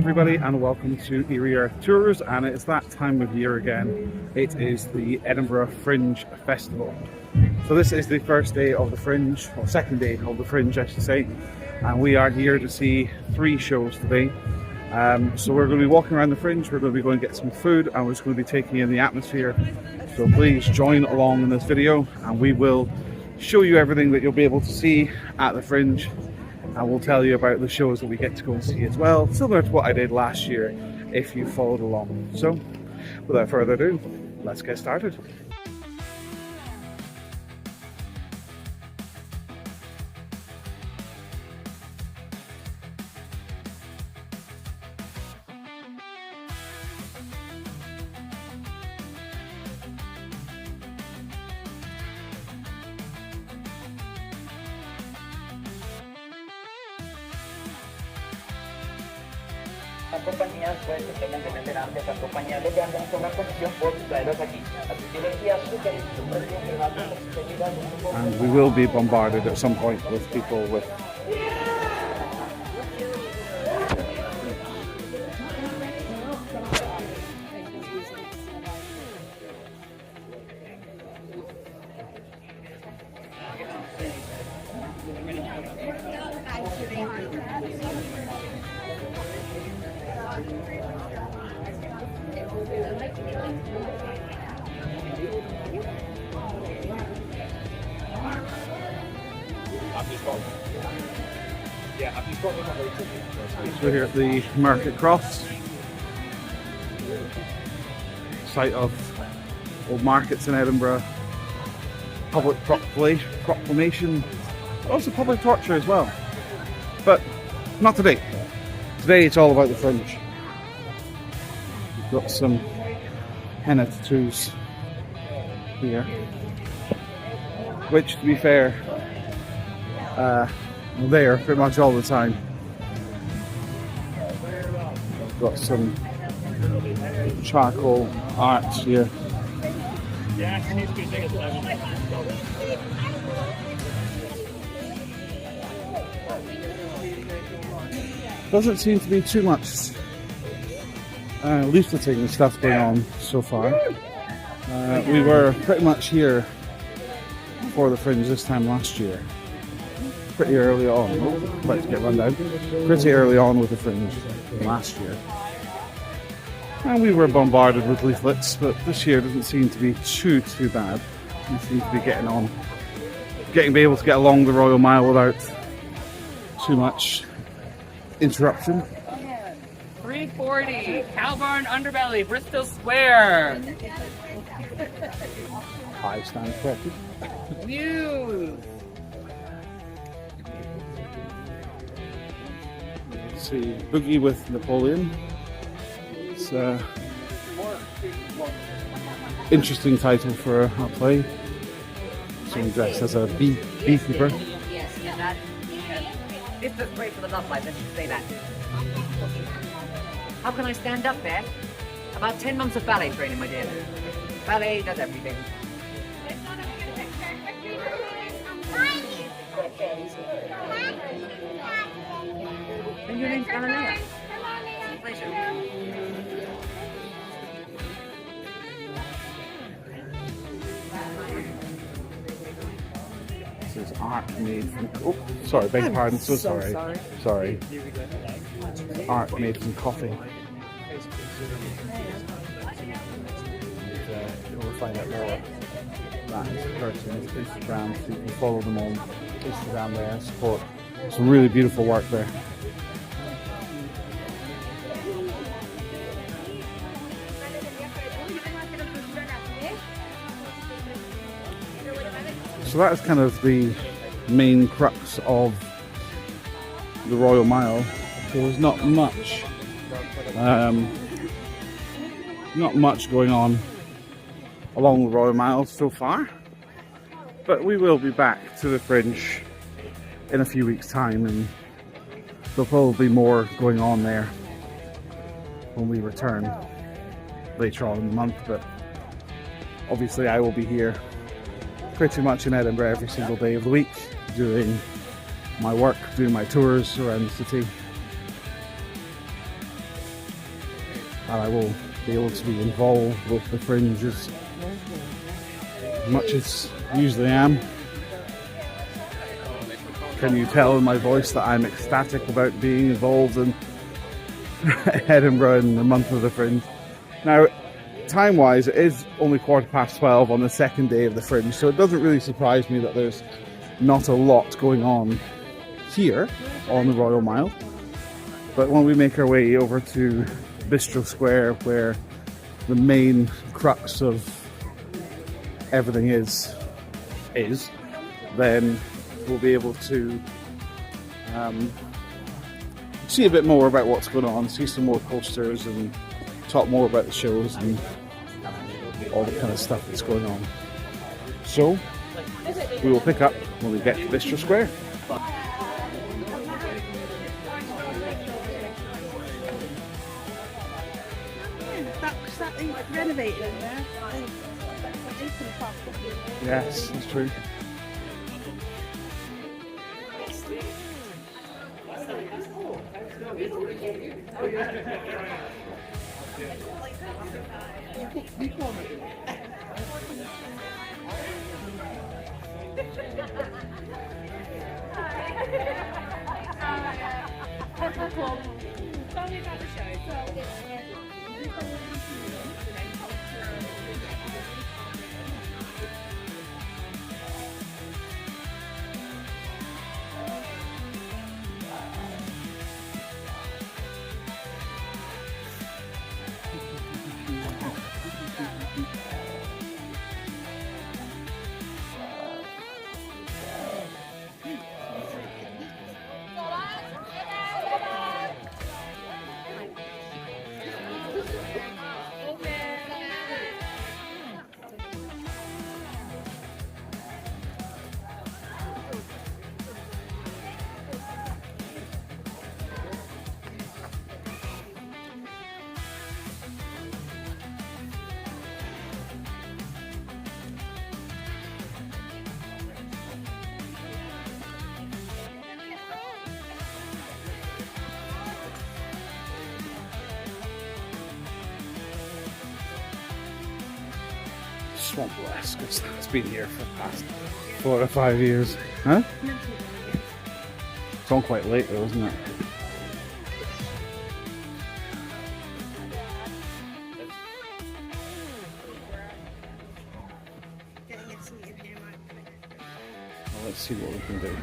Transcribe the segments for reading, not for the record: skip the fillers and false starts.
everybody, and welcome to Erie Earth Tours, and it's that time of year again. It is the Edinburgh Fringe Festival. So this is the first day of the Fringe, or second day of the Fringe I should say, and we are here to see 3 shows today. So we're going to be walking around the Fringe, we're going to be going to get some food, and we're just going to be taking in the atmosphere. So please join along in this video, and we will show you everything that you'll be able to see at the Fringe. And we'll tell you about the shows that we get to go and see as well, similar to what I did last year if you followed along. So without further ado, let's get started. Compañías pues simplemente meterán de esa compañía le dan una comisión por traerlos aquí. Así que les guía su And we will be bombarded at some point with people with So we're here at the Market Cross, site of old markets in Edinburgh, public proclamation, also public torture as well, but not today. Today it's all about the Fringe. We've got some henna tattoos here, which to be fair, there pretty much all the time. Got some charcoal art here. Doesn't seem to be too much leafleting and stuff going on so far. We were pretty much here for the Fringe this time last year. Pretty early on, let's get run down. Pretty early on with the Fringe last year. And we were bombarded with leaflets, but this year doesn't seem to be too bad. We seem to be be able to get along the Royal Mile without too much interruption. 340, Calbarn Underbelly, Bristol Square. I stand corrected. News. Let's see, Boogie with Napoleon. It's an interesting title for a play. Someone dressed as a beekeeper. Yes, that. It's just great for the love life, let's just say that. How can I stand up there? About 10 months of ballet training, my dear. Ballet does everything. And your name's Galilea. Pleasure. This is art made from... Oh, sorry, beg your pardon. So sorry. Sorry. Art made from coffee. You'll find out more about that person's Instagram, so you can follow them on Instagram there and support some really beautiful work there. So that is kind of the main crux of the Royal Mile. There was not much going on along the Royal Mile so far, but we will be back to the Fringe in a few weeks' time, and there'll probably be more going on there when we return later on in the month. But obviously I will be here pretty much in Edinburgh every single day of the week, doing my work, doing my tours around the city. and I will be able to be involved with the Fringe as much as I usually am. Can you tell in my voice that I'm ecstatic about being involved in Edinburgh in the month of the Fringe? Now, time-wise, it is only 12:15 on the second day of the Fringe, so it doesn't really surprise me that there's not a lot going on here on the Royal Mile. But when we make our way over to Bistro Square, where the main crux of everything is, then we'll be able to see a bit more about what's going on, see some more posters and talk more about the shows and all the kind of stuff that's going on. So we will pick up when we get to Bistro Square. That renovated in there. Yes, that's true. Swamp West, because it's been here for the past 4 or 5 years. Huh? It's on quite late though, isn't it? Well, let's see what we can do.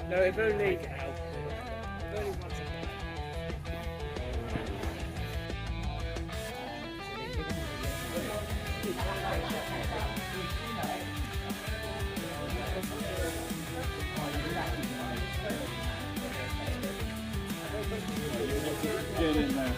No, if only. Get in there.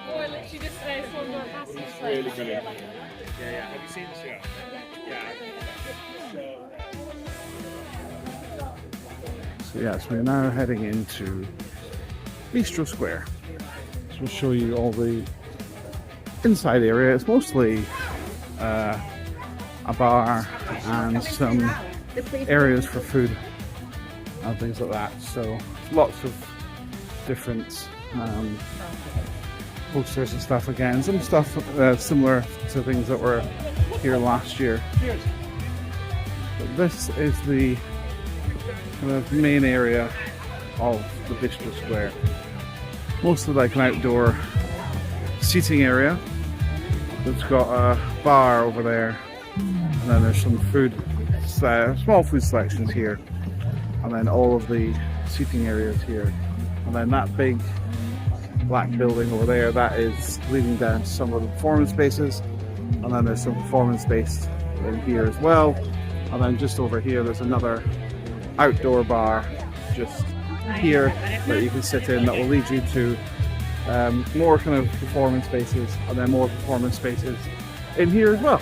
Or literally just say one more passage. Really brilliant. Yeah. Have you seen the show? Yeah. So yes, we're now heading into Bistro Square. So we'll show you all the inside area. It's mostly a bar and some areas for food and things like that. So lots of different posters and stuff again. Some stuff similar to things that were here last year. But this is the kind of main area of the Bistro Square. Mostly like an outdoor seating area. It's got a bar over there, and then there's some food, small food selections here, and then all of the seating areas here, and then that big black building over there, that is leading down to some of the performance spaces, and then there's some performance space in here as well, and then just over here there's another outdoor bar just here that you can sit in that will lead you to more kind of performance spaces, and then more performance spaces in here as well,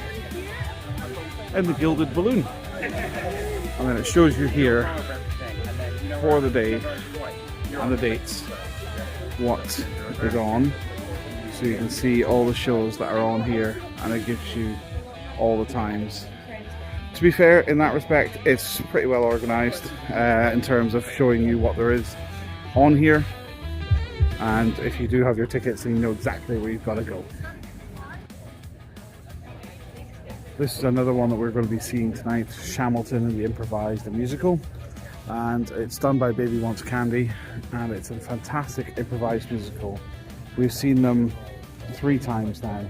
in the Gilded Balloon. And then it shows you here for the day and the dates, what is on, so you can see all the shows that are on here, and it gives you all the times. To be fair, in that respect, it's pretty well organised in terms of showing you what there is on here, and if you do have your tickets, then you know exactly where you've got to go. This is another one that we're going to be seeing tonight, Shamilton and the Improvised, a musical, and it's done by Baby Wants Candy, and it's a fantastic improvised musical. We've seen them 3 times now,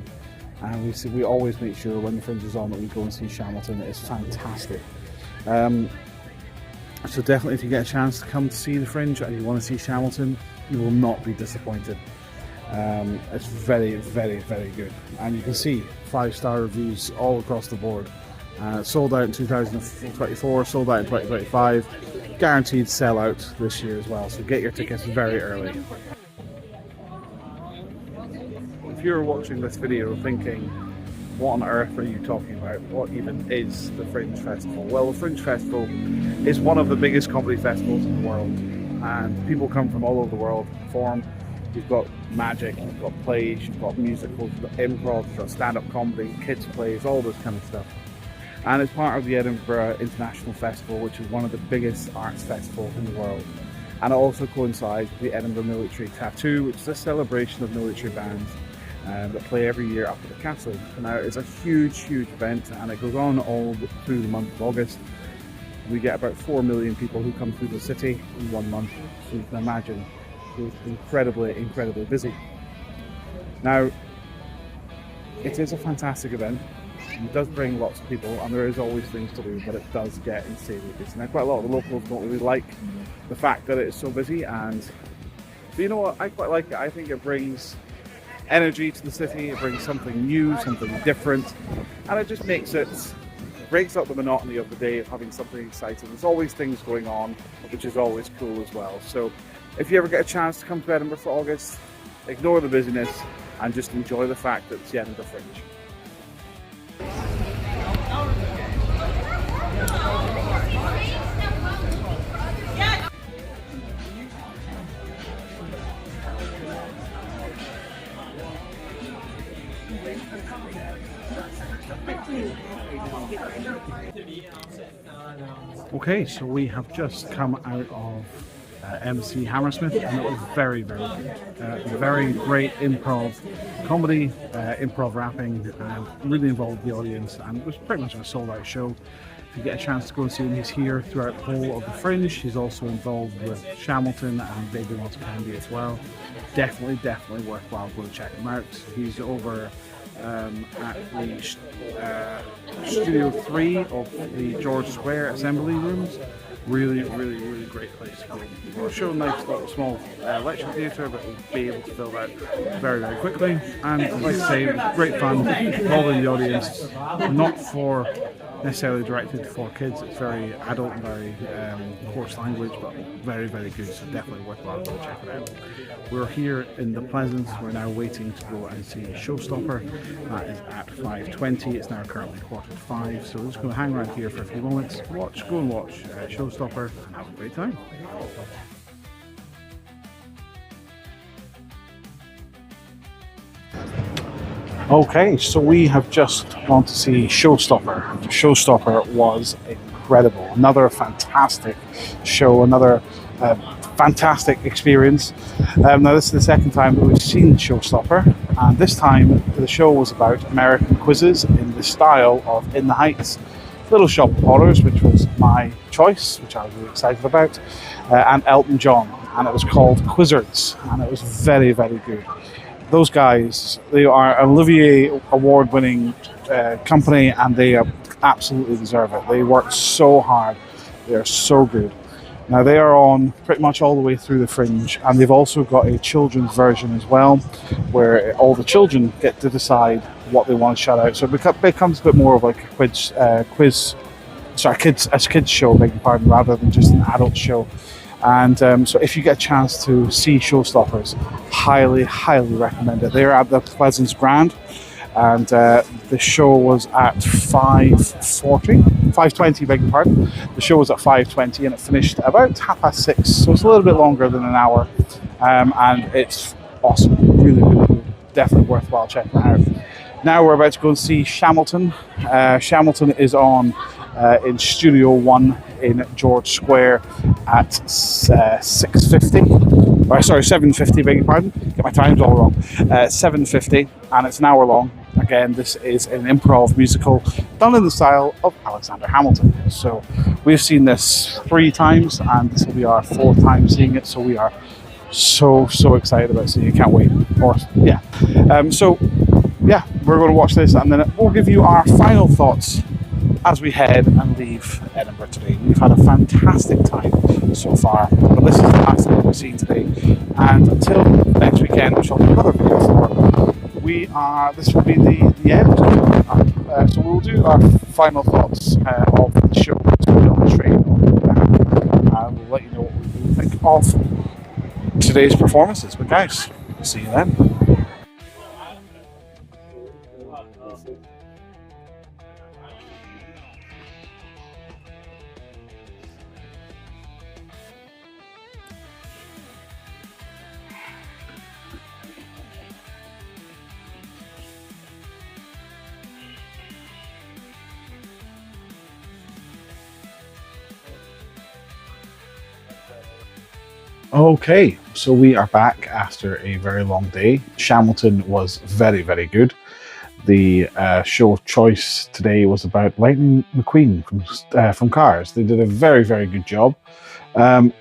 and we always make sure when the Fringe is on that we go and see Shamilton. It's fantastic. So definitely, if you get a chance to come to see the Fringe and you want to see Shamilton, you will not be disappointed. It's very, very, very good, and you can see 5-star reviews all across the board. Sold out in 2024, sold out in 2025, guaranteed sellout this year as well, so get your tickets very early. If you're watching this video thinking, what on earth are you talking about? What even is the Fringe Festival? Well, the Fringe Festival is one of the biggest comedy festivals in the world, and people come from all over the world to perform. You've got magic, you've got plays, you've got musicals, you've got improv, you've got stand-up comedy, kids plays, all this kind of stuff. And it's part of the Edinburgh International Festival, which is one of the biggest arts festivals in the world. And it also coincides with the Edinburgh Military Tattoo, which is a celebration of military bands that play every year up at the castle. Now, it's a huge, huge event, and it goes on all through the month of August. We get about 4 million people who come through the city in 1 month, so you can imagine it's incredibly, incredibly busy. Now, it is a fantastic event. It does bring lots of people, and there is always things to do, but it does get insanely busy. Now, quite a lot of the locals don't really like the fact that it's so busy, and but you know what? I quite like it. I think it brings energy to the city. It brings something new, something different, and it just breaks up the monotony of the day of having something exciting. There's always things going on, which is always cool as well. So if you ever get a chance to come to Edinburgh for August, ignore the busyness and just enjoy the fact that it's the Edinburgh Fringe. Okay, so we have just come out of MC Hammersmith, and it was very, very good. Very great improv comedy, improv rapping, and really involved the audience, and it was pretty much a sold out show. If you get a chance to go and see him, he's here throughout the whole of the Fringe. He's also involved with Shamilton and Baby Wants Candy as well. Definitely worthwhile going to check him out. He's over at the Studio 3 of the George Square Assembly Rooms. Really great place to go. We'll show a nice little small lecture theatre, but we'll be able to fill that very, very quickly. And like I say, it was great fun, involving the audience, not for necessarily directed for kids. It's very adult and very coarse language, but very, very good, so definitely worthwhile to check it out. We're here in the Pleasance. We're now waiting to go and see Showstopper. That is at 5:20. It's now currently 4:45, so we're just going to hang around here for a few moments, go and watch Showstopper, and have a great time. Okay, so we have just gone to see Showstopper. Showstopper was incredible. Another fantastic show, another fantastic experience. Now this is the second time that we've seen Showstopper, and this time the show was about American quizzes in the style of In the Heights, Little Shop of Horrors, which was my choice, which I was really excited about, and Elton John, and it was called Quizzards, and it was very, very good. Those guys, they are an Olivier award-winning company, and they absolutely deserve it. They work so hard. They are so good. Now they are on pretty much all the way through the Fringe, and they've also got a children's version as well, where all the children get to decide what they want to shout out. So it becomes a bit more of like a kids show, beg your pardon, rather than just an adult show. And so if you get a chance to see Showstoppers, highly recommend it. They're at the Pleasance Grand, and the show was at 5:20, beg your pardon. The show was at 5:20 and it finished about 6:30, so it's a little bit longer than an hour, and it's awesome, really, really good. Definitely worthwhile checking it out. Now we're about to go and see Shamilton. Shamilton is on in Studio 1 in George Square at 7:50, beg your pardon, get my times all wrong, 7:50, and it's an hour long. Again, this is an improv musical done in the style of Alexander Hamilton. So we've seen this 3 times and this will be our 4th time seeing it, so we are so excited about seeing it. Can't wait. Yeah, we're going to watch this and then we'll give you our final thoughts as we head and leave Edinburgh today. We've had a fantastic time so far, but this is the last thing we're seeing today. And until next weekend, which I'll do another video for, this will be the end. So we'll do our final thoughts of the show. So we'll be on the train and we'll let you know what we think of today's performances. But guys, see you then. Okay, so we are back after a very long day. Shamilton was very, very good. The show of choice today was about Lightning McQueen from Cars. They did a very, very good job.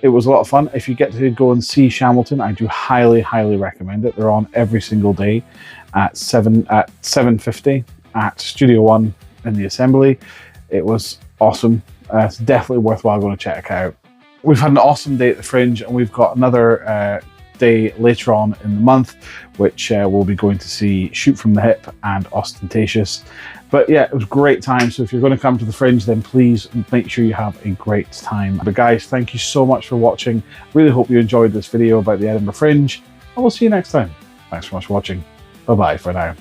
It was a lot of fun. If you get to go and see Shamilton, I do highly, highly recommend it. They're on every single day at 7:50 at Studio 1 in the Assembly. It was awesome. It's definitely worthwhile going to check it out. We've had an awesome day at the Fringe and we've got another day later on in the month, which we'll be going to see Shoot from the Hip and Ostentatious. But yeah, it was a great time. So if you're going to come to the Fringe, then please make sure you have a great time. But guys, thank you so much for watching. Really hope you enjoyed this video about the Edinburgh Fringe, and we'll see you next time. Thanks so much for watching. Bye-bye for now.